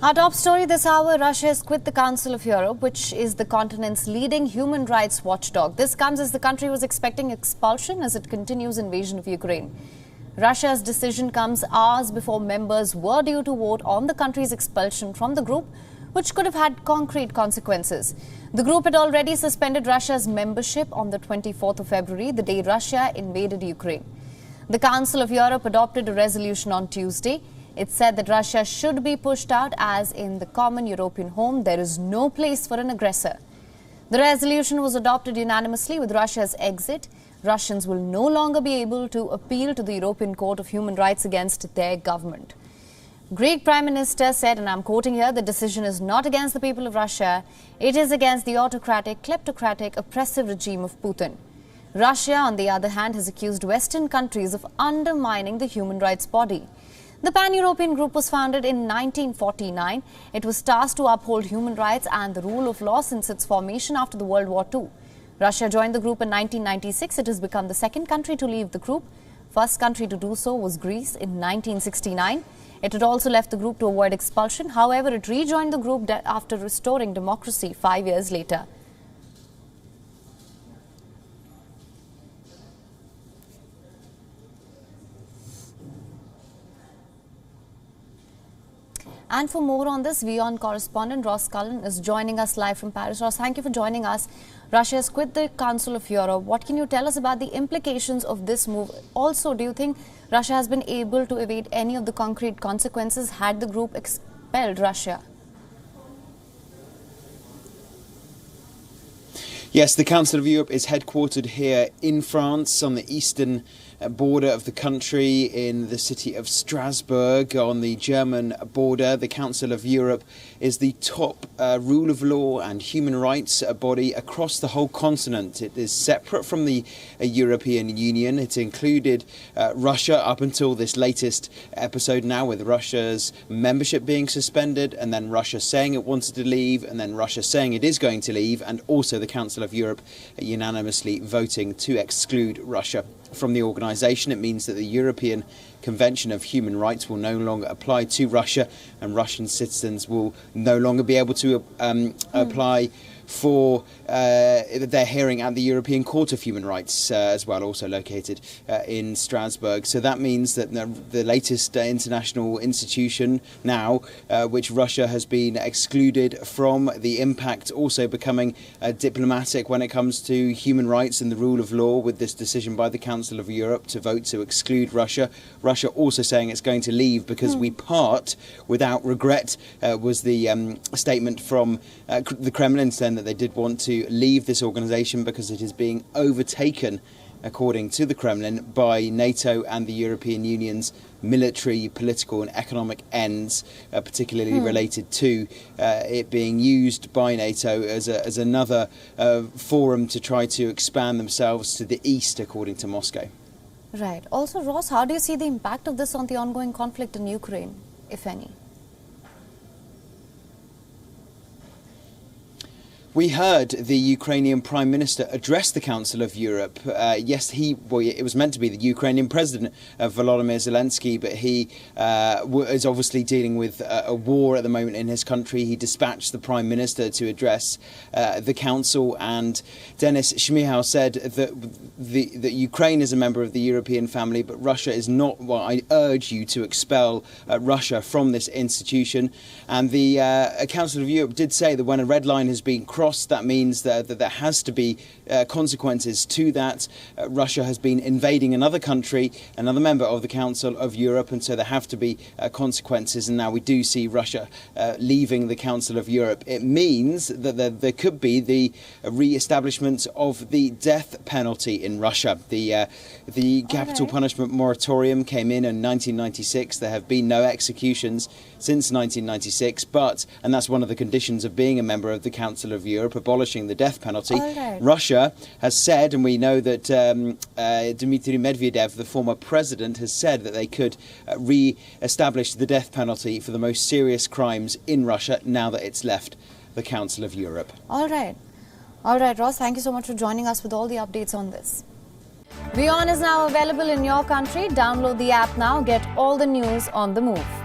Our top story this hour, Russia has quit the Council of Europe, which is the continent's leading human rights watchdog. This comes as the country was expecting expulsion as it continues invasion of Ukraine. Russia's decision comes hours before members were due to vote on the country's expulsion from the group, which could have had concrete consequences. The group had already suspended Russia's membership on the 24th of February, the day Russia invaded Ukraine. The Council of Europe adopted a resolution on Tuesday. It said that Russia should be pushed out as in the common European home, there is no place for an aggressor. The resolution was adopted unanimously. With Russia's exit, Russians will no longer be able to appeal to the European Court of Human Rights against their government. Greek Prime Minister said, and I'm quoting here, the decision is not against the people of Russia. It is against the autocratic, kleptocratic, oppressive regime of Putin. Russia, on the other hand, has accused Western countries of undermining the human rights body. The Pan-European group was founded in 1949. It was tasked to uphold human rights and the rule of law since its formation after the World War II. Russia joined the group in 1996. It has become the second country to leave the group. First country to do so was Greece in 1969. It had also left the group to avoid expulsion. However, it rejoined the group after restoring democracy 5 years later. And for more on this, WION correspondent Ross Cullen is joining us live from Paris. Ross, thank you for joining us. Russia has quit the Council of Europe. What can you tell us about the implications of this move? Also, do you think Russia has been able to evade any of the concrete consequences had the group expelled Russia? Yes, the Council of Europe is headquartered here in France on the eastern border of the country in the city of Strasbourg on the German border. The Council of Europe is the top rule of law and human rights body across the whole continent. It is separate from the European Union. It included Russia up until this latest episode now, with Russia's membership being suspended and then Russia saying it wanted to leave and then Russia saying it is going to leave, and also the Council of Europe unanimously voting to exclude Russia from the organisation. It means that the European Convention of Human Rights will no longer apply to Russia, and Russian citizens will no longer be able to apply for their hearing at the European Court of Human Rights as well, also located in Strasbourg. So that means that the latest international institution now, which Russia has been excluded from, the impact also becoming diplomatic when it comes to human rights and the rule of law, with this decision by the Council of Europe to vote to exclude Russia. Russia also saying it's going to leave because we part without regret, was the statement from the Kremlin, saying that they did want to leave this organisation because it is being overtaken, according to the Kremlin, by NATO and the European Union's military, political and economic ends, particularly related to it being used by NATO as another forum to try to expand themselves to the east, according to Moscow. Right. Also, Ross, how do you see the impact of this on the ongoing conflict in Ukraine, if any? We heard the Ukrainian Prime Minister address the Council of Europe. Yes, it was meant to be the Ukrainian President, Volodymyr Zelensky, but he is obviously dealing with a war at the moment in his country. He dispatched the Prime Minister to address the Council, and Denis Shmyhal said that Ukraine is a member of the European family, but Russia is not. Well, I urge you to expel Russia from this institution. And the Council of Europe did say that when a red line has been crossed, that means that there has to be consequences to that. Russia has been invading another country, another member of the Council of Europe, and so there have to be consequences. And now we do see Russia leaving the Council of Europe. It means that there could be the re-establishment of the death penalty in Russia. The capital punishment moratorium came in 1996. There have been no executions since 1996, and that's one of the conditions of being a member of the Council of Europe, abolishing the death penalty. Russia has said, and we know that Dmitry Medvedev, the former president, has said that they could re-establish the death penalty for the most serious crimes in Russia now that it's left the Council of Europe. All right, Ross, thank you so much for joining us with all the updates on this. WION is now available in your country. Download the app now. Get all the news on the move.